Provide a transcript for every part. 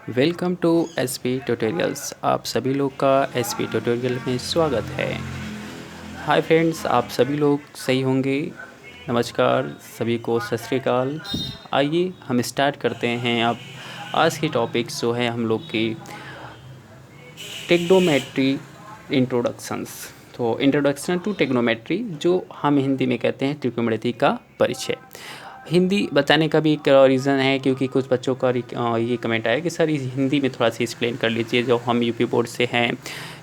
Welcome to SP tutorials. आप सभी लोग का एसपी ट्यूटोरियल में स्वागत है। हाय फ्रेंड्स, आप सभी लोग सही होंगे। नमस्कार सभी को, सत श्री अकाल। आइए हम स्टार्ट करते हैं। अब आज की टॉपिक जो है हम लोग की टेक्नोमेट्री इंट्रोडक्शंस। तो इंट्रोडक्शन टू टेक्नोमेट्री, जो हम हिंदी में कहते हैं त्रिकोणमिति का परिचय। हिंदी बताने का भी एक रीज़न है, क्योंकि कुछ बच्चों का ये कमेंट आया कि सर इस हिंदी में थोड़ा सा एक्सप्लेन कर लीजिए। जो हम यूपी बोर्ड से हैं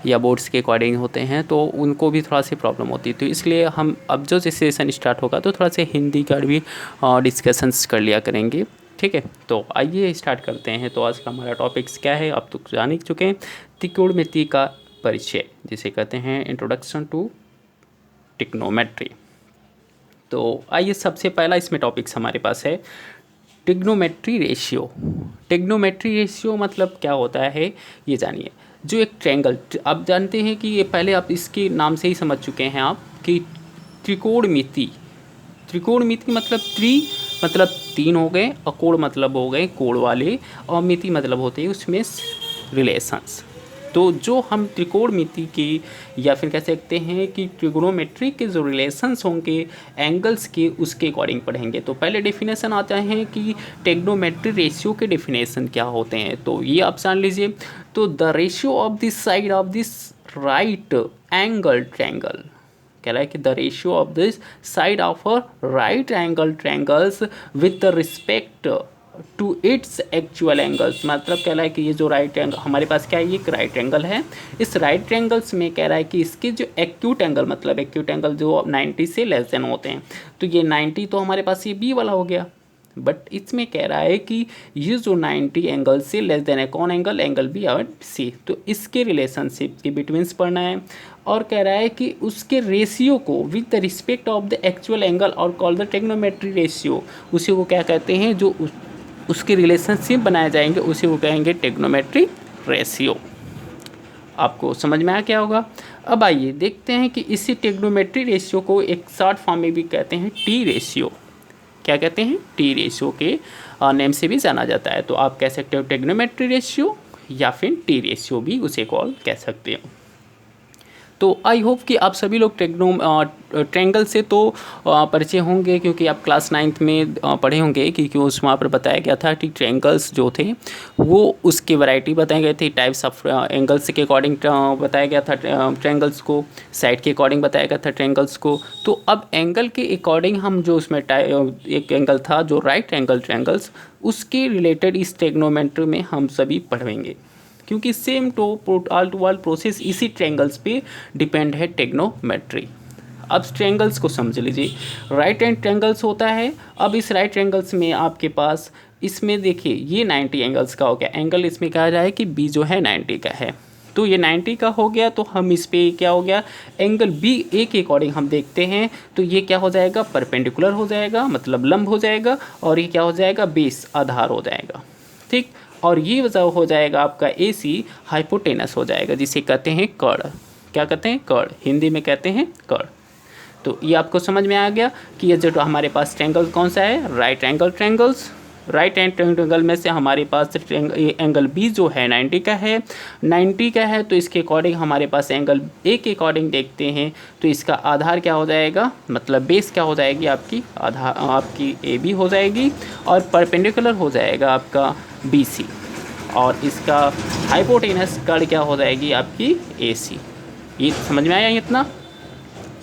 या बोर्ड्स के अकॉर्डिंग होते हैं तो उनको भी थोड़ा सी प्रॉब्लम होती है। तो इसलिए हम अब जो सेशन स्टार्ट होगा तो थोड़ा सा हिंदी का भी डिस्कशंस कर लिया करेंगे। ठीक है, तो आइए स्टार्ट करते हैं। तो आज का हमारा टॉपिक्स क्या है, अब तो जान ही चुके हैं। त्रिकोणमिति का परिचय, जिसे कहते हैं इंट्रोडक्शन टू टिग्नोमेट्री। तो आइए, सबसे पहला इसमें टॉपिक्स हमारे पास है टिग्नोमेट्री रेशियो। टिग्नोमेट्री रेशियो मतलब क्या होता है ये जानिए। जो एक ट्रायंगल, आप जानते हैं कि ये पहले आप इसके नाम से ही समझ चुके हैं आप कि त्रिकोणमिति। त्रिकोणमिति मतलब मतलब तीन हो गए, अकोण मतलब हो गए कोण वाले, और मिति मतलब होते हैं उसमें रिलेशंस। तो जो हम त्रिकोणमिति की या फिर कह सकते हैं कि ट्रिग्नोमेट्री के जो रिलेशंस होंगे एंगल्स के, उसके अकॉर्डिंग पढ़ेंगे। तो पहले डेफिनेशन आता है कि टेक्नोमेट्री रेशियो के डेफिनेशन क्या होते हैं, तो ये आप जान लीजिए। तो the ratio of this side of this right angle triangle कह रहा है कि the ratio of this side of a right angle triangles with respect to its actual angles. मतलब कह रहा है कि ये जो राइट एंगल हमारे पास क्या है, ये एक राइट एंगल है। इस राइट एंगल्स में कह रहा है कि इसके जो एक्यूट एंगल, मतलब एक्यूट एंगल जो 90 से लेस देन होते हैं, तो ये 90 तो हमारे पास ये बी वाला हो गया। बट इसमें कह रहा है कि ये जो 90 एंगल से लेस देन है, कौन एंगल, एंगल बी और सी, तो इसके रिलेशनशिप के बिटवीन्स पढ़ना है। और कह रहा है कि उसके रेशियो को with the respect of the actual angle और कॉल द टेक्नोमेट्री रेशियो, उसी को क्या कहते हैं, जो उसके रिलेशनशिप बनाए जाएंगे उसी को कहेंगे टेक्नोमेट्री रेशियो। आपको समझ में आ क्या होगा। अब आइए देखते हैं कि इसी टेक्नोमेट्री रेशियो को एक शॉर्ट फॉर्म में भी कहते हैं टी रेशियो। क्या कहते हैं, टी रेशियो के नेम से भी जाना जाता है। तो आप कह सकते हो टेक्नोमेट्री रेशियो या फिर टी रेशियो भी उसे कॉल कह सकते हो। तो आई होप कि आप सभी लोग ट्रायंगल से तो परिचय होंगे, क्योंकि आप क्लास 9th में पढ़े होंगे, क्योंकि उस वहाँ पर बताया गया था कि ट्रायंगल्स जो थे वो उसकी वैरायटी बताई गई थी, टाइप्स ऑफ एंगल्स के अकॉर्डिंग बताया गया था ट्रायंगल्स को, साइड के अकॉर्डिंग बताया गया था ट्रायंगल्स को। तो अब एंगल के अकॉर्डिंग हम जो उसमें एक एंगल था जो राइट एंगल ट्रायंगल्स, उसके रिलेटेड इस टेक्नोमेट्री में हम सभी पढ़ेंगे, क्योंकि सेम टू ऑल प्रोसेस इसी ट्रायंगल्स पे डिपेंड है टेक्नोमेट्री। अब ट्रायंगल्स को समझ लीजिए। राइट एंड ट्रायंगल्स होता है। अब इस राइट ट्रायंगल्स में आपके पास, इसमें देखिए ये 90 एंगल्स का हो गया। एंगल इसमें कहा जाए कि बी जो है 90 का है, तो ये 90 का हो गया। तो हम इस पे क्या हो गया, एंगल बी ए के अकॉर्डिंग हम देखते हैं तो ये क्या हो जाएगा, परपेंडिकुलर हो जाएगा, मतलब लंब हो जाएगा। और ये क्या हो जाएगा, बेस, आधार हो जाएगा। ठीक, और ये वजह हो जाएगा आपका ए सी हाइपोटेनस हो जाएगा, जिसे कहते हैं कर्ण। क्या कहते हैं, कर्ण, हिंदी में कहते हैं कर्ण। तो ये आपको समझ में आ गया कि ये जो हमारे पास ट्रायंगल कौन सा है, right angle triangles. Right and triangle में से हमारे पास एंगल बी जो है 90 का है, 90 का है। तो इसके अकॉर्डिंग हमारे पास एंगल ए के अकॉर्डिंग देखते हैं तो इसका आधार क्या हो जाएगा, मतलब बेस क्या हो जाएगी आपकी, आधार आपकी ए बी हो जाएगी, और परपेंडिकुलर हो जाएगा आपका बी सी, और इसका हाइपोटेनस कर्ण क्या हो जाएगी आपकी ए सी। ये समझ में आया इतना।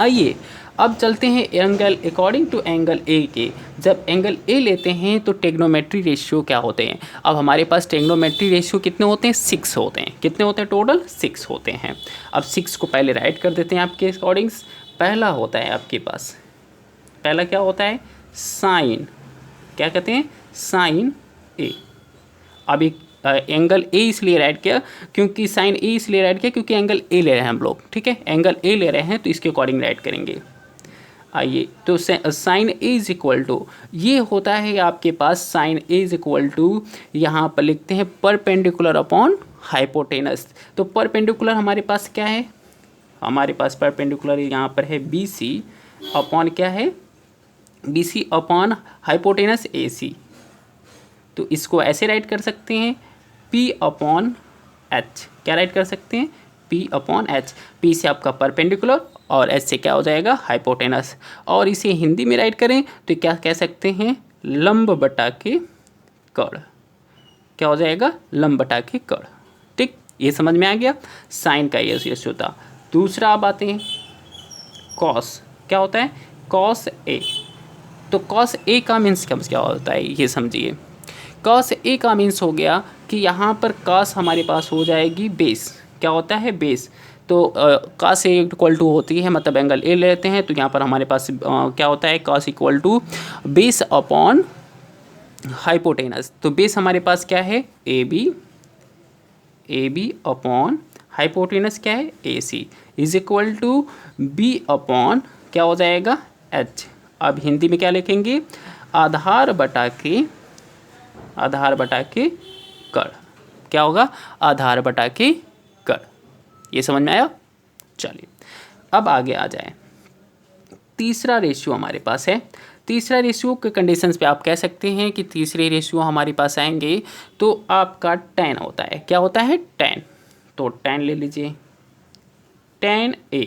आइए अब चलते हैं angle according to angle A के। जब एंगल ए लेते हैं तो टेक्नोमेट्री रेशियो क्या होते हैं। अब हमारे पास टेक्नोमेट्री रेशियो कितने होते हैं, 6 होते हैं। कितने होते हैं, टोटल 6 होते हैं। अब 6 को पहले राइट कर देते हैं आपके अकॉर्डिंग्स। पहला होता है आपके पास, पहला क्या होता है, साइन, क्या कहते हैं, साइन ए। अब एक एंगल ए इसलिए राइट किया क्योंकि साइन ए इसलिए राइट किया क्योंकि एंगल ए ले रहे हैं हम लोग, ठीक है, एंगल ए ले रहे हैं तो इसके अकॉर्डिंग राइट करेंगे। आइए, तो sine A is equal to, ये होता है आपके पास sine A is equal to, यहाँ पर लिखते हैं परपेंडिकुलर अपॉन हाइपोटेनस। तो परपेंडिकुलर हमारे पास क्या है, हमारे पास परपेंडिकुलर यहाँ पर है बी सी अपॉन क्या है, B C upon hypotenuse A C. तो इसको ऐसे राइट कर सकते हैं P अपॉन H, क्या राइट कर सकते हैं, P अपॉन H। P से आपका परपेंडिकुलर और H से क्या हो जाएगा, हाइपोटेनस। और इसे हिंदी में राइट करें तो क्या कह सकते हैं, लंब बटा के कर्ण, क्या हो जाएगा, लंब बटा के कर्ण। ठीक, ये समझ में आ गया, साइन का ये होता। दूसरा अब आते हैं कॉस, क्या होता है, कॉस ए। तो कॉस ए का मीन्स क्या होता है ये समझिए। कॉस ए का मीन्स हो गया कि यहाँ पर कॉस हमारे पास हो जाएगी बेस, क्या होता है, बेस। तो कॉस ए इक्वल टू होती है, मतलब एंगल ए लेते हैं तो यहाँ पर हमारे पास क्या होता है, cos equal to base upon hypotenuse. तो बेस हमारे पास क्या है, ए बी अपॉन हाइपोटेनस क्या है, A C, is equal to B upon क्या हो जाएगा, एच। अब हिंदी में क्या लिखेंगे, आधार बटा के कर्ण, क्या होगा, आधार बटा के कर्ण। ये समझ में आया। चलिए अब आगे आ जाए, तीसरा रेशियो हमारे पास है। तीसरा रेशियो के कंडीशंस पे आप कह सकते हैं कि तीसरे रेशियो हमारे पास आएंगे तो आपका tan होता है, क्या होता है, tan। तो tan ले लीजिए, tan A।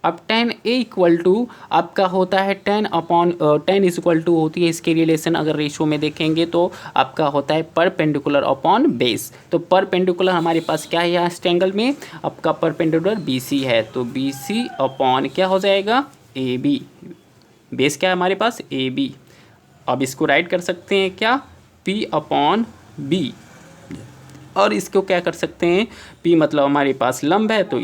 अब tan A इक्वल टू आपका होता है tan इज इक्वल टू होती है, इसके रिलेशन अगर रेशियो में देखेंगे तो आपका होता है परपेंडिकुलर अपॉन बेस। तो परपेंडिकुलर हमारे पास क्या है, यहाँ इस एंगल में आपका परपेंडिकुलर BC है, तो BC अपॉन क्या हो जाएगा, AB। बेस क्या है हमारे पास, AB। अब इसको राइट कर सकते हैं क्या, P अपॉन B। और इसको क्या कर सकते हैं, P मतलब हमारे पास लंब है तो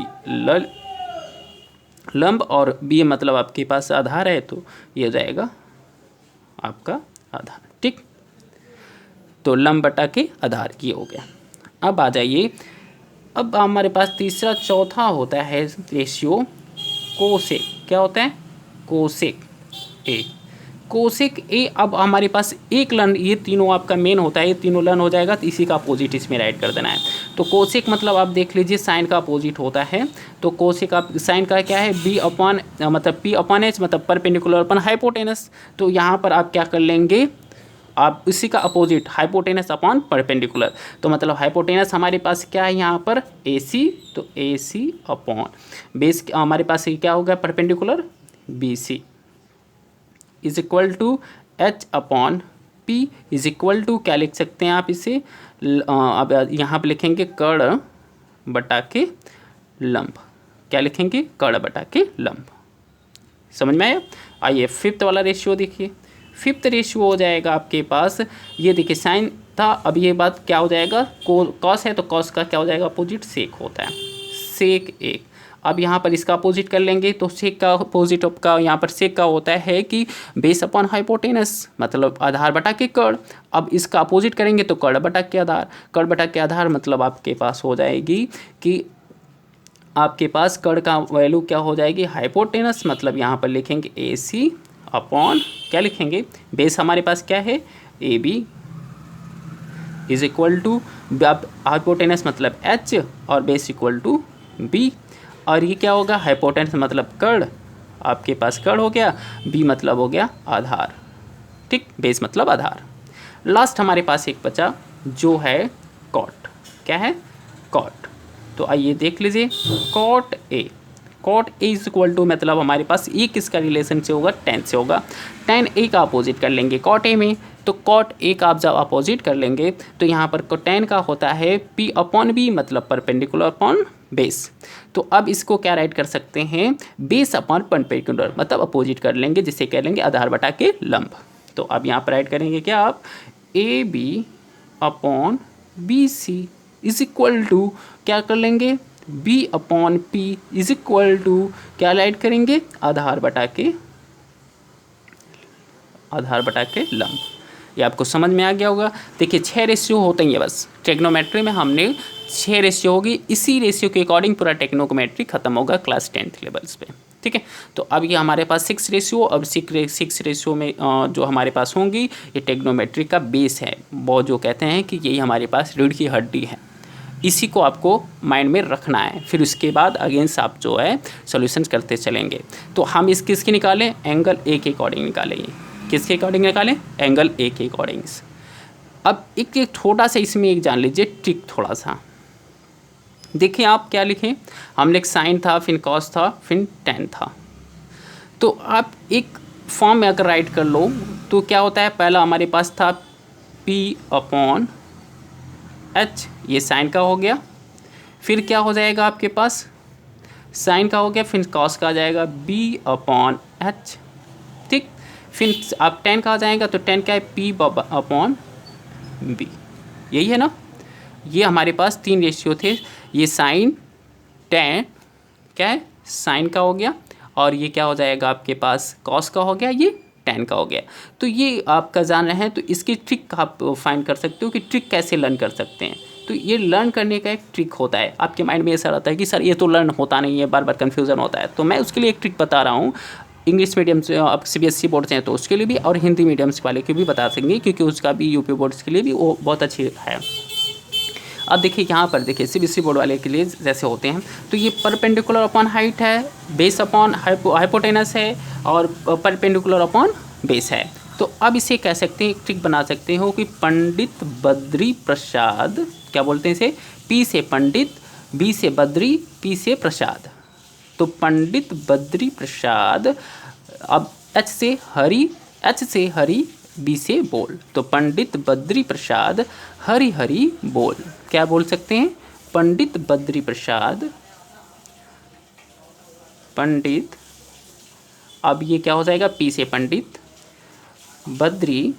लंब, और B मतलब आपके पास आधार है तो ये हो जाएगा आपका आधार। ठीक, तो लंब बटा के आधार ये हो गया। अब आ जाइए, अब हमारे पास तीसरा चौथा होता है रेशियो कोसेक, क्या होता है, कोसेक ए। कोसेक ए, अब हमारे पास एक लन, ये तीनों आपका मेन होता है, ये तीनों लन हो जाएगा तो इसी का अपोजिट इसमें राइट कर देना है। तो कोसेक मतलब आप देख लीजिए साइन का अपोजिट होता है। तो कोसेक आप साइन का क्या है, बी अपॉन मतलब P अपॉन H मतलब परपेंडिकुलर अपॉन हाइपोटेनस। तो यहाँ पर आप क्या कर लेंगे, आप इसी का अपोजिट हाइपोटेनस अपॉन परपेंडिकुलर। तो मतलब हाइपोटेनस हमारे पास क्या है यहाँ पर AC, तो AC अपॉन बेस हमारे पास क्या होगा, perpendicular BC is equal to H upon P is equal to क्या लिख सकते हैं आप इसे, अब यहाँ पे लिखेंगे कर्ण बटा के लंब, क्या लिखेंगे, कर्ण बटा के लंब। समझ में आया। आइए फिफ्थ वाला रेशियो देखिए। फिफ्थ रेशियो हो जाएगा आपके पास, ये देखिए साइन था, अब ये बात क्या हो जाएगा, कॉस है तो कॉस का क्या हो जाएगा अपोजिट, सेक होता है, सेक एक। अब यहाँ पर इसका अपोजिट कर लेंगे तो सेक का अपोजिट का यहाँ पर सेक का होता है कि बेस अपॉन हाइपोटेनस मतलब आधार बटा के कर्ण। अब इसका अपोजिट करेंगे तो कर्ण बटा के आधार, कर्ण बटा के आधार मतलब आपके पास हो जाएगी कि आपके पास कर्ण का वैल्यू क्या हो जाएगी, हाइपोटेनस मतलब यहाँ पर लिखेंगे AC अपॉन क्या लिखेंगे, बेस हमारे पास क्या है AB is equal to hypotenuse मतलब H और बेस इक्वल टू B। और ये क्या होगा, हाइपोटेनस मतलब कर्ण, आपके पास कर्ण हो गया, B मतलब हो गया आधार। ठीक, बेस मतलब आधार। लास्ट हमारे पास एक बचा जो है कॉट, क्या है, कॉट। तो आइए देख लीजिए, cot A, cot A is equal to मतलब हमारे पास ए किसका रिलेशन से होगा, tan से होगा। tan ए का अपोजिट कर लेंगे कॉट ए में, तो कॉट ए का आप जब अपोजिट कर लेंगे तो यहाँ पर tan का होता है P अपॉन B मतलब परपेंडिकुलर अपॉन बेस। तो अब इसको क्या राइट कर सकते हैं, बेस अपॉन परपेंडिकुलर मतलब अपोजिट कर लेंगे, जिसे कह लेंगे आधार बटा के लंब। तो अब यहाँ पर राइट करेंगे क्या आप, AB upon BC is equal to क्या कर लेंगे, B upon P is equal to क्या राइट करेंगे, आधार बटा के लंब। ये आपको समझ में आ गया होगा। देखिए 6 रेशियो होते हैं बस, ट्रिग्नोमेट्री में हमने 6 रेशियो होगी, इसी रेशियो के अकॉर्डिंग पूरा ट्रिग्नोमेट्री खत्म होगा क्लास 10th लेवल्स पे। ठीक है, तो अब ये हमारे पास 6 रेशियो, अब 6 रेशियो में जो हमारे पास होंगी ये ट्रिग्नोमेट्री का बेस है, वो जो कहते हैं कि यही हमारे पास रीढ़ की हड्डी है। इसी को आपको माइंड में रखना है, फिर उसके बाद अगेंस्ट आप जो है सॉल्यूशंस करते चलेंगे। तो हम इस किसके निकालें, एंगल ए के अकॉर्डिंग निकालेंगे। किसके अकॉर्डिंग निकालें, एंगल ए के अकॉर्डिंग। अब एक छोटा सा इसमें एक जान लीजिए ट्रिक थोड़ा सा। देखिए आप क्या लिखें, हमने एक साइन था, फिर कॉस था, फिर टेन था। तो आप एक फॉर्म में अगर राइट कर लो तो क्या होता है, पहला हमारे पास था P अपॉन H, ये साइन का हो गया। फिर क्या हो जाएगा आपके पास, साइन का हो गया, फिर कॉस का आ जाएगा B अपॉन H, ठीक। फिर आप टेन का आ जाएगा तो टेन क्या है, P अपॉन B, यही है ना। ये हमारे पास तीन रेशियो थे, ये साइन टेन क्या है, साइन का हो गया, और ये क्या हो जाएगा आपके पास, कॉस का हो गया, ये टेन का हो गया। तो ये आपका जान रहे हैं, तो इसकी ट्रिक आप फाइंड कर सकते हो कि ट्रिक कैसे लर्न कर सकते हैं। तो ये लर्न करने का एक ट्रिक होता है। आपके माइंड में ऐसा रहता है कि सर ये तो लर्न होता नहीं है, बार बार कन्फ्यूज़न होता है, तो मैं उसके लिए एक ट्रिक बता रहा हूँ। इंग्लिश मीडियम से आप CBSE बोर्ड से हैं तो उसके लिए भी, और हिंदी मीडियम वाले के भी बता सकेंगे, क्योंकि उसका भी यूपी बोर्ड्स के लिए भी वो बहुत अच्छी है। अब देखिए यहाँ पर देखिए CBSE बोर्ड वाले के लिए जैसे होते हैं, तो ये परपेंडिकुलर अपॉन हाइट है, बेस अपॉन हाइपोटेनस है, और परपेंडिकुलर अपॉन बेस है। तो अब इसे कह सकते हैं, एक ट्रिक बना सकते हो कि पंडित बद्री प्रसाद, क्या बोलते हैं इसे, P से पंडित, B से बद्री, P से प्रसाद। तो पंडित बद्री प्रसाद, अब H से हरि, B से बोल, तो पंडित बद्री प्रसाद हरि हरि बोल। क्या बोल सकते हैं, पंडित बद्री प्रसाद, पंडित, अब ये क्या हो जाएगा, P से पंडित, बद्री,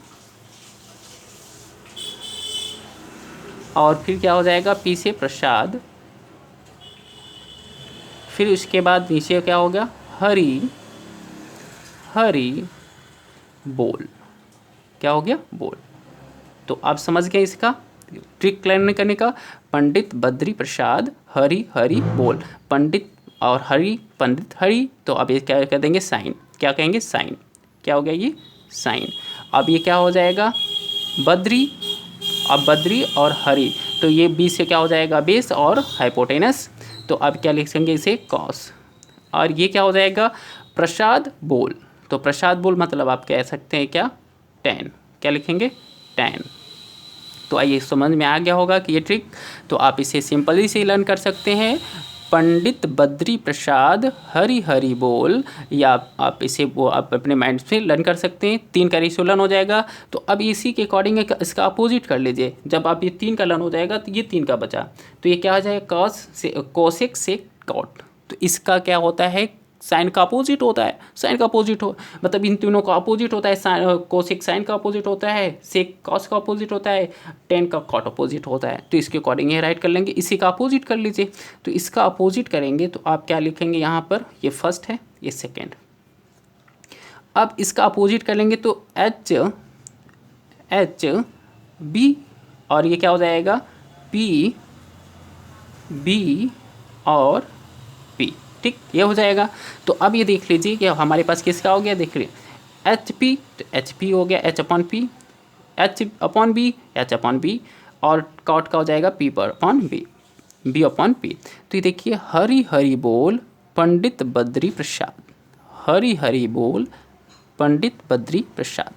और फिर क्या हो जाएगा, P से प्रसाद, फिर उसके बाद नीचे क्या हो गया, हरि हरि बोल। क्या हो गया, बोल। तो आप समझ गए इसका ट्रिक लर्न करने का, पंडित बद्री प्रसाद हरि हरि बोल, पंडित और हरि, पंडित हरि, तो अब ये क्या कह देंगे, साइन, क्या कहेंगे, साइन, क्या हो गया, ये साइन। अब ये क्या हो जाएगा, बद्री, अब बद्री और हरि, तो ये B से क्या हो जाएगा, बेस और हाइपोटेनस, तो अब क्या लिख सकेंगे इसे, कॉस। और ये क्या हो जाएगा, प्रसाद बोल, तो प्रसाद बोल मतलब आप कह सकते हैं क्या, टेन, क्या लिखेंगे, टेन। तो आइए समझ में आ गया होगा कि ये ट्रिक, तो आप इसे सिंपली से लर्न कर सकते हैं, पंडित बद्री प्रसाद हरि हरि बोल, या आप इसे वो आप अपने माइंड से लर्न कर सकते हैं। 3 का रेशियो लर्न हो जाएगा। तो अब इसी के अकॉर्डिंग इसका अपोजिट कर लीजिए, जब आप ये 3 का लर्न हो जाएगा तो ये 3 का बचा, तो ये क्या हो जाएगा, कॉस से कोसेक से कॉट। तो इसका क्या होता है, साइन का अपोजिट होता है, साइन का अपोजिट हो मतलब इन तीनों का अपोजिट होता है, कोसेक साइन का अपोजिट होता है, सेक कॉस का अपोजिट होता है, टेन का कॉट अपोजिट होता है। तो इसके अकॉर्डिंग ये राइट कर लेंगे, इसी का अपोजिट कर लीजिए। तो इसका अपोजिट करेंगे तो आप क्या लिखेंगे, यहाँ पर ये फर्स्ट है, ये सेकेंड। अब इसका अपोजिट कर लेंगे तो एच बी, और ये क्या हो जाएगा, P B और P, ठीक, ये हो जाएगा। तो अब ये देख लीजिए कि हमारे पास किसका हो गया, देख लीजिए HP, तो HP हो गया H upon P, H upon B, H upon B, और कॉट का हो जाएगा P पर upon B, B upon P। तो ये देखिए, हरि हरि बोल पंडित बद्री प्रसाद, हरि हरि बोल पंडित बद्री प्रसाद।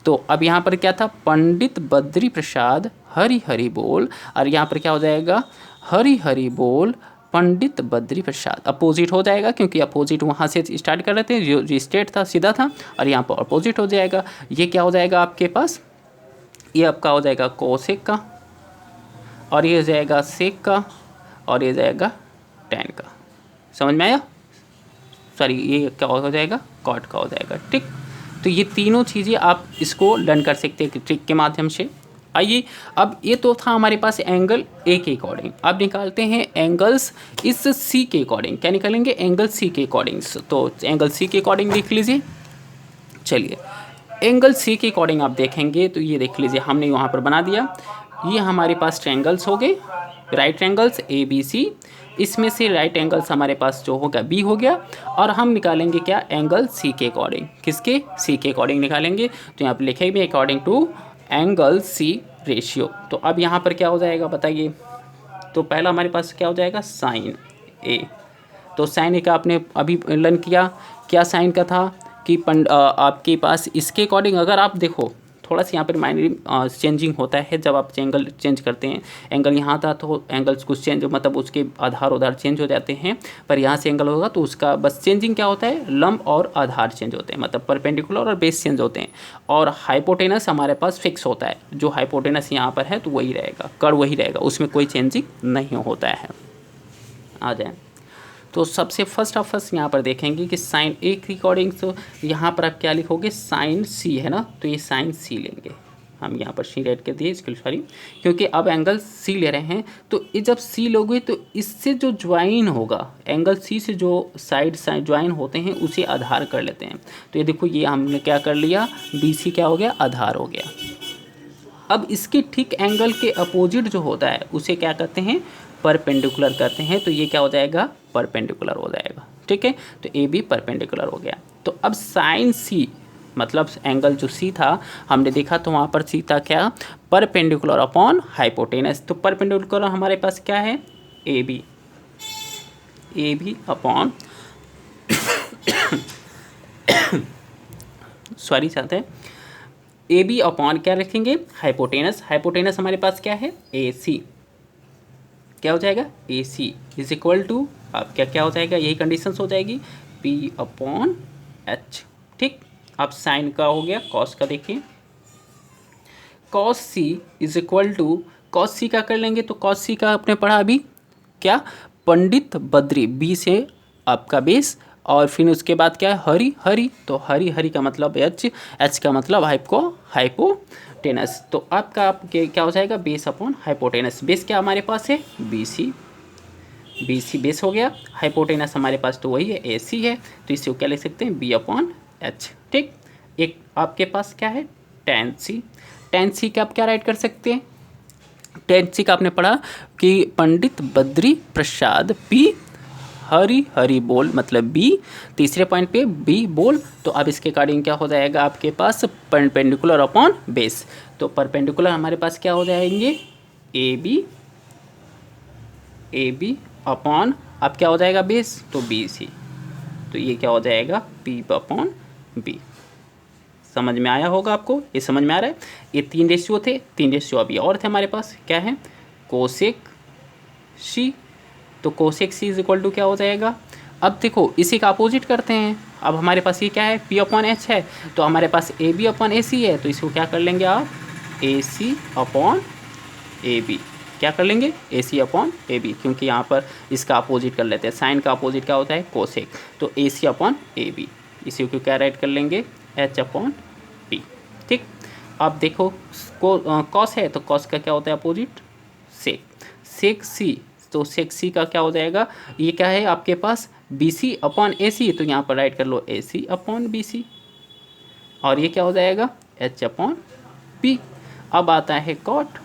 तो अब यहाँ पर क्या था, पंडित बद्री प्रसाद हरि हरि बोल, और यहाँ पर क्या हो जाएगा, हरि हरि बोल पंडित बद्री प्रसाद। अपोजिट हो जाएगा, क्योंकि अपोजिट वहाँ से स्टार्ट कर रहे थे, जो स्टेट था सीधा था, और यहाँ पर अपोजिट हो जाएगा। ये क्या हो जाएगा आपके पास, ये आपका हो जाएगा कोसेक का, और ये हो जाएगा सेक का, और ये जाएगा टेन का। समझ में आया, सॉरी ये क्या हो जाएगा, कॉट का हो जाएगा, ठीक। तो ये तीनों चीज़ें आप इसको लर्न कर सकते हैं ट्रिक के माध्यम से। आइए, अब ये तो था हमारे पास एंगल ए के अकॉर्डिंग। अब निकालते हैं एंगल्स इस सी के अकॉर्डिंग। क्या निकालेंगे, एंगल सी के अकॉर्डिंग। तो एंगल सी के अकॉर्डिंग देख लीजिए। चलिए, एंगल सी के अकॉर्डिंग आप देखेंगे तो ये देख लीजिए, हमने वहाँ पर बना दिया। ये हमारे पास ट्रायंगल्स हो गए, राइट एंगल्स ABC। इसमें से राइट एंगल्स हमारे पास जो होगा B हो गया, और हम निकालेंगे क्या, एंगल C के अकॉर्डिंग। किसके, C के अकॉर्डिंग निकालेंगे। तो यहाँ पर लिखेंगे according to angle C ratio. तो अब यहाँ पर क्या हो जाएगा बताइए, तो पहला हमारे पास क्या हो जाएगा, साइन A। तो साइन A का आपने अभी लर्न किया, क्या साइन का था कि आपके पास इसके अकॉर्डिंग अगर आप देखो थोड़ा सा यहाँ पर माइनर चेंजिंग होता है जब आप एंगल चेंज करते हैं। एंगल यहाँ था तो एंगल्स कुछ चेंज मतलब उसके आधार उधार चेंज हो जाते हैं, पर यहाँ से एंगल होगा तो उसका बस चेंजिंग क्या होता है, लंब और आधार चेंज होते हैं, मतलब परपेंडिकुलर और बेस चेंज होते हैं। और हाइपोटेनस हमारे पास फिक्स होता है, जो हाइपोटेनस यहाँ पर है तो वही रहेगा, कर्व वही रहेगा, उसमें कोई चेंजिंग नहीं होता है। आ जाए तो सबसे फर्स्ट ऑफ फर्स्ट यहाँ पर देखेंगे कि साइन ए के अकॉर्डिंग तो यहाँ पर आप क्या लिखोगे, साइन सी है ना, तो ये साइन सी लेंगे हम, यहाँ पर सी रेड कर दिए इसके सॉरी, क्योंकि अब एंगल सी ले रहे हैं तो ये जब सी लोगे तो इससे जो ज्वाइन होगा, एंगल सी से जो साइड ज्वाइन होते हैं उसे आधार कर लेते हैं। तो ये देखो ये हमने क्या कर लिया, बी सी क्या हो गया, आधार हो गया। अब इसके ठीक एंगल के अपोजिट जो होता है उसे क्या कहते हैं, परपेंडिकुलर कहते हैं। तो ये क्या हो जाएगा, परपेंडिकुलर हो जाएगा। ठीक है, तो ए बी परपेंडिकुलर हो गया। तो अब साइन सी मतलब एंगल जो सी था हमने देखा तो वहाँ पर सी था क्या, परपेंडिकुलर अपॉन हाइपोटेनस। तो परपेंडिकुलर हमारे पास क्या है, ए बी अपॉन सॉरी चाहते हैं ए बी अपॉन क्या रखेंगे, हाइपोटेनस। हाइपोटेनस हमारे पास क्या है, ए सी। क्या हो जाएगा, ए सी इज इक्वल टू, अब क्या हो जाएगा, यही कंडीशंस हो जाएगी, पी अपॉन एच। ठीक, अब साइन का हो गया, कॉस का देखिए, cos C is equal to, cos C का कर लेंगे तो कॉस सी का आपने पढ़ा अभी क्या, पंडित बद्री, बी से आपका बेस और फिर उसके बाद क्या है, हरी, तो हरी का मतलब एच का मतलब हाइपोटेनस। तो आपका आपके क्या हो जाएगा, बेस अपॉन हाइपोटेनस। बेस क्या हमारे पास है, बी सी बेस हो गया, हाइपोटेनस हमारे पास तो वही है, ए सी है, तो इसे क्या लिख सकते हैं, बी अपॉन एच। ठीक, एक आपके पास क्या है, टेन सी का आप क्या राइट कर सकते हैं, टेन सी का आपने पढ़ा कि पंडित बद्री प्रसाद पी हरी बोल मतलब बी, तीसरे पॉइंट पे बी बोल। तो अब इसके अकॉर्डिंग क्या हो जाएगा आपके पास, परपेंडिकुलर अपॉन बेस। तो परपेंडिकुलर हमारे पास क्या हो जाएंगे, ए बी अपॉन, अब क्या हो जाएगा बेस, तो बी सी, तो ये क्या हो जाएगा, पी अपॉन बी। समझ में आया होगा आपको, ये समझ में आ रहा है। ये 3 रेशियो थे, 3 रेशियो अभी और थे हमारे पास, क्या है, कोसेक सी। तो cosec C is equal to क्या हो जाएगा, अब देखो इसी का अपोजिट करते हैं। अब हमारे पास ये क्या है, पी अपॉन एच है, तो हमारे पास ए बी अपॉन ए सी है, तो इसको क्या कर लेंगे आप, ए सी अपॉन ए बी। क्या कर लेंगे, ए सी अपॉन ए बी, क्योंकि यहाँ पर इसका अपोजिट कर लेते हैं, साइन का अपोजिट क्या होता है, कोसेक। तो ए सी अपॉन ए बी, इसी को क्या राइट कर लेंगे, एच अपॉन पी। ठीक, अब देखो कॉस है तो कॉस का क्या होता है अपोजिट, सेक सी, तो सेक सी का क्या हो जाएगा, ये क्या है आपके पास, बी सी अपॉन ए सी, तो यहाँ पर राइट कर लो ए सी अपॉन बी सी, और ये क्या हो जाएगा, एच अपॉन पी। अब आता है कॉट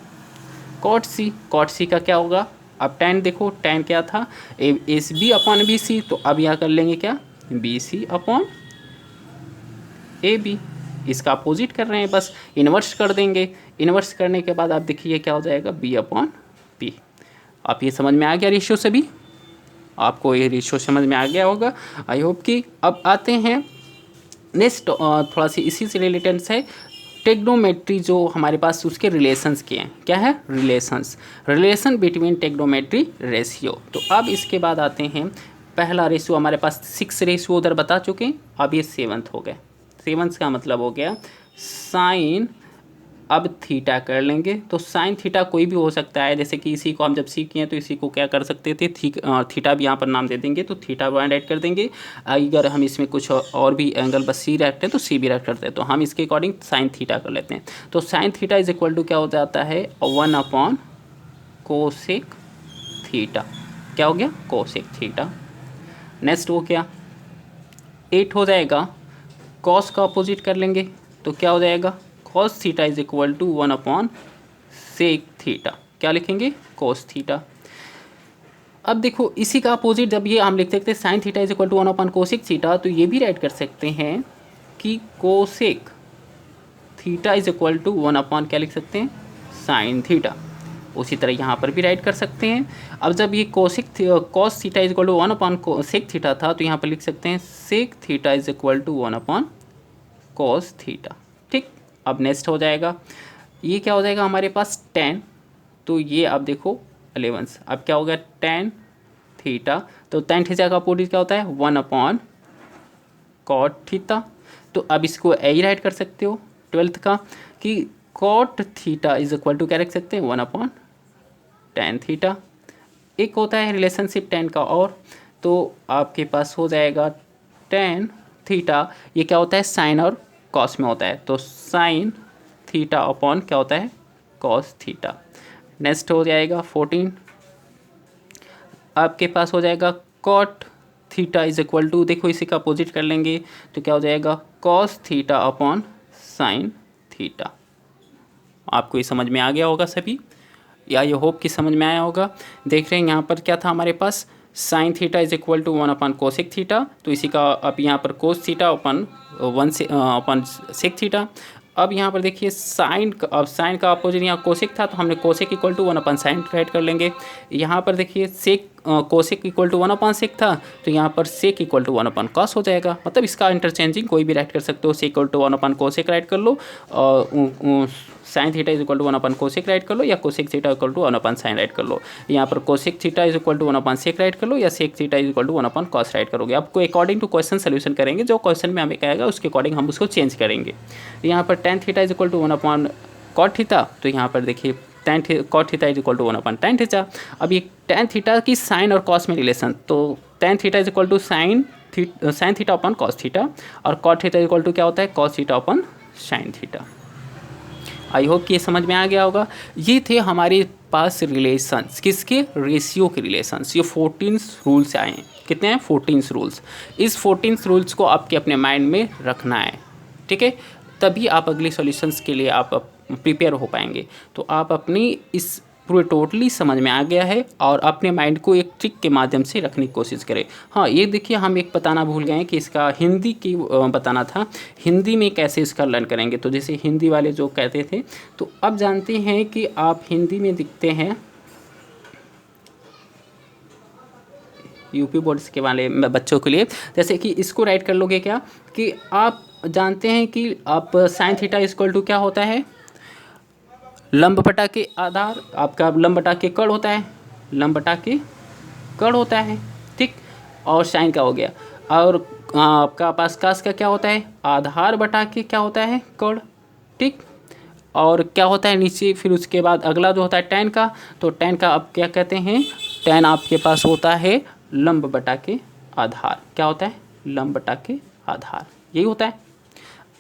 सी का क्या होगा, अब tan देखो, tan क्या था, S B upon B C, तो अब यहाँ कर लेंगे क्या, B C upon A B. इसका अपोजिट कर रहे हैं, बस इन्वर्स कर देंगे। इन्वर्स करने के बाद आप देखिए क्या हो जाएगा, बी अपॉन पी। आप ये समझ में आ गया रेशियो से भी, आपको ये रेशियो समझ में आ गया होगा आई होप कि। अब आते हैं नेक्स्ट, थोड़ा सी इसी से रिलेटेड है, टेक्नोमेट्री जो हमारे पास उसके रिलेशंस के हैं, क्या है, रिलेशन बिटवीन टेक्नोमेट्री रेशियो। तो अब इसके बाद आते हैं, पहला रेशियो हमारे पास 6 रेशियो उधर बता चुके हैं, अब ये 7th हो गए। 7th का मतलब हो गया साइन, अब थीटा कर लेंगे, तो साइन थीटा कोई भी हो सकता है, जैसे कि इसी को हम जब सीखे हैं तो इसी को क्या कर सकते थे, थीटा भी यहाँ पर नाम दे देंगे, तो थीटा वन राइट कर देंगे। अगर हम इसमें कुछ और भी एंगल बस सी रखते हैं तो सी भी राइट करते हैं, तो हम इसके अकॉर्डिंग साइन थीटा कर लेते हैं। तो sine theta is equal to क्या हो जाता है, 1 अपॉन कोसेक थीटा। क्या हो गया, कोसेक थीटा। नेक्स्ट वो क्या, 8 हो जाएगा, कॉस का अपोजिट कर लेंगे, तो क्या हो जाएगा, cos theta is equal to 1 upon sec theta. क्या लिखेंगे, कोस थीटा। अब देखो इसी का अपोजिट जब ये हम लिख सकते हैं sine theta is equal to 1 upon cosec theta, तो ये भी राइट कर सकते हैं कि cosec theta is equal to 1 upon क्या लिख सकते हैं, साइन थीटा। उसी तरह यहाँ पर भी राइट कर सकते हैं। अब जब ये cos theta is equal to 1 upon sec theta था, तो यहाँ पर लिख सकते हैं sec theta is equal to 1 upon cos theta. ठीक, अब नेक्स्ट हो जाएगा, ये क्या हो जाएगा हमारे पास 10, तो ये अब देखो 11, अब क्या हो गया tan थीटा, तो tan थीटा का अपोजिट क्या होता है 1/cot थीटा। तो अब इसको यही राइट कर सकते हो 12th का कि cot theta is equal to क्या रख सकते हैं 1/tan थीटा। एक होता है रिलेशनशिप tan का, और तो आपके पास हो जाएगा tan थीटा, ये क्या होता है साइन और कॉस में होता है, तो साइन थीटा अपॉन क्या होता है कॉस थीटा। नेक्स्ट हो जाएगा 14, आपके पास हो जाएगा cot theta is equal to, देखो इसी का अपोजिट कर लेंगे तो क्या हो जाएगा cos theta upon sine theta. आपको ये समझ में आ गया होगा सभी, या ये होप कि समझ में आया होगा। देख रहे हैं यहाँ पर क्या था हमारे पास sine theta is equal to one by cosec theta, तो इसी का अब यहाँ पर कोस थीटा अपन सेक थीटा। अब यहाँ पर देखिए साइन का, अब साइन का अपोजिट यहाँ कोसेक था तो हमने cosec equal to one by sine write कर लेंगे। यहाँ पर देखिए सेक कोसेक इक्वल टू 1/सेक था, तो यहाँ पर सेक इक्वल टू 1/कॉस हो जाएगा। मतलब इसका इंटरचेंजिंग कोई भी राइट कर सकते हो, sec equal to one by cosec write कर लो, और sine theta is equal to one by cosec write कर लो, या cosec theta equal to one by sine write कर लो। यहाँ पर cosec theta is equal to one by sec write कर लो, या sec theta is equal to one by cos write करोगे। आपको अकॉर्डिंग टू क्वेश्चन सोल्यूशन करेंगे, जो क्वेश्चन में हमें कहेगा उसके अकॉर्डिंग हम उसको चेंज करेंगे। यहाँ पर tan theta is equal to one by cot theta, तो यहाँ पर देखिए cot theta is equal to 1/tan theta. अब ये tan थीटा की साइन और कॉस में रिलेशन, तो tan theta is equal to sine theta upon cos theta, और cot theta is equal to क्या होता है cos theta upon sine theta. I hope कि ये समझ में आ गया होगा। ये थे हमारे पास रिलेशंस, किसके रेशियो के रिलेशंस। ये 14 रूल्स आए हैं, कितने हैं 14 रूल्स। इस 14 रूल्स को आपके अपने माइंड में रखना है, ठीक है, तभी आप अगले सॉल्यूशंस के लिए आप प्रिपेयर हो पाएंगे। तो आप अपनी इस पूरे टोटली समझ में आ गया है, और अपने माइंड को एक ट्रिक के माध्यम से रखने की कोशिश करें। हाँ ये देखिए हम एक बताना भूल गए हैं कि इसका हिंदी की बताना था, हिंदी में कैसे इसका लर्न करेंगे। तो जैसे हिंदी वाले जो कहते थे, तो अब जानते हैं कि आप हिंदी में दिखते हैं, यूपी बोर्ड्स के वाले बच्चों के लिए, जैसे कि इसको राइट कर लोगे क्या कि आप जानते हैं कि आप साइन थीटा इक्वल टू क्या होता है लंब बटा के आधार, आपका लंब बटा के कड़ होता है, लंब बटा के कड़ होता है, ठीक। और साइन का हो गया, और आपका पास कास का क्या होता है आधार बटा के क्या होता है कड़, ठीक। और क्या होता है नीचे, फिर उसके बाद अगला जो होता है tan का, तो tan का अब क्या कहते हैं, tan आपके पास होता है लंब बटा के आधार, क्या होता है लंब बटा के आधार, यही होता है।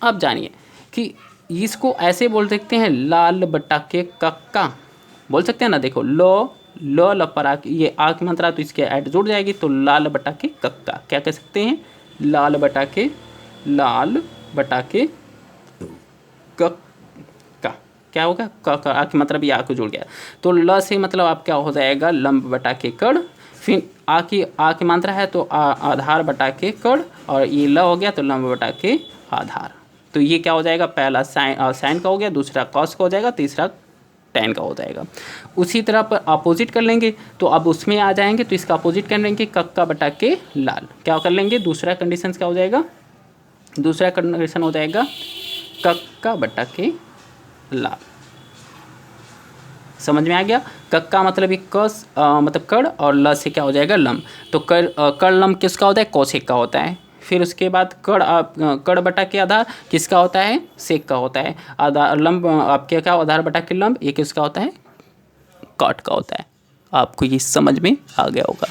अब जानिए कि इसको ऐसे बोल सकते हैं लाल बटा के कक्का, बोल सकते हैं ना, देखो लो लपरा ये आ की मात्रा तो इसके ऐड जुड़ जाएगी, तो लाल बटा के कक्का क्या कह सकते हैं लाल बटा के कक्का, क्या होगा क आ की मतलब ये आ को जुड़ गया, तो ल से मतलब आप क्या हो जाएगा लंब बटा के कड़, फिर आ की मात्रा है तो आधार बटा के कड़, और ये ल हो गया तो लंब बटा के आधार। तो ये क्या हो जाएगा पहला साइन का हो गया, दूसरा कॉस का हो जाएगा, तीसरा tan का हो जाएगा। उसी तरह पर अपोजिट कर लेंगे, तो अब उसमें आ जाएंगे, तो इसका अपोजिट कर लेंगे कक्का बटा के लाल, क्या कर लेंगे दूसरा कंडीशन क्या हो जाएगा, दूसरा कंडीशन हो जाएगा कक्का बटा के लाल। समझ में आ गया, कक्का मतलब एक कस मतलब कड़, और ल से क्या हो जाएगा लम, तो कड़ लम किसका होता है कोसेक का होता है। फिर उसके बाद कड़ बटा के आधार किसका होता है सेक का होता है, आधार लंब आपके क्या आधार बटा के लंब ये किसका होता है कॉट का होता है। आपको ये समझ में आ गया होगा।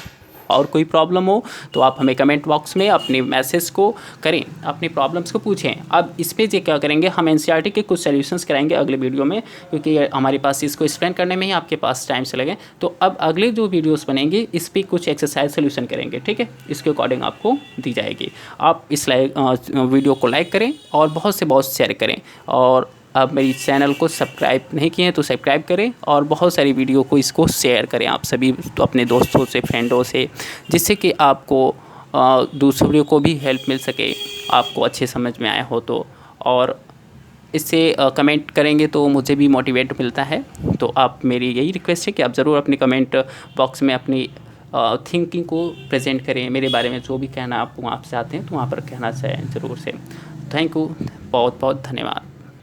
और कोई प्रॉब्लम हो तो आप हमें कमेंट बॉक्स में अपने मैसेज को करें, अपनी प्रॉब्लम्स को पूछें। अब इस पे ये क्या करेंगे हम एनसीईआरटी के कुछ सॉल्यूशंस कराएंगे अगले वीडियो में, क्योंकि हमारे पास इसको एक्सप्लेन करने में ही आपके पास टाइम से लगे। तो अब अगले जो वीडियोस बनेंगे इस पर कुछ एक्सरसाइज सोल्यूशन करेंगे, ठीक है, इसके अकॉर्डिंग आपको दी जाएगी। आप इस वीडियो को लाइक करें और बहुत से बहुत शेयर करें, और आप मेरी चैनल को सब्सक्राइब नहीं किए हैं तो सब्सक्राइब करें, और बहुत सारी वीडियो को इसको शेयर करें आप सभी तो अपने दोस्तों से फ्रेंडों से, जिससे कि आपको दूसरों को भी हेल्प मिल सके, आपको अच्छे समझ में आया हो तो। और इससे कमेंट करेंगे तो मुझे भी मोटिवेट मिलता है। तो आप मेरी यही रिक्वेस्ट है कि आप ज़रूर अपनी कमेंट बॉक्स में अपनी थिंकिंग को प्रेजेंट करें, मेरे बारे में जो भी कहना आप वहाँ चाहते हैं तो वहाँ पर कहना चाहें ज़रूर से। थैंक यू, बहुत बहुत धन्यवाद।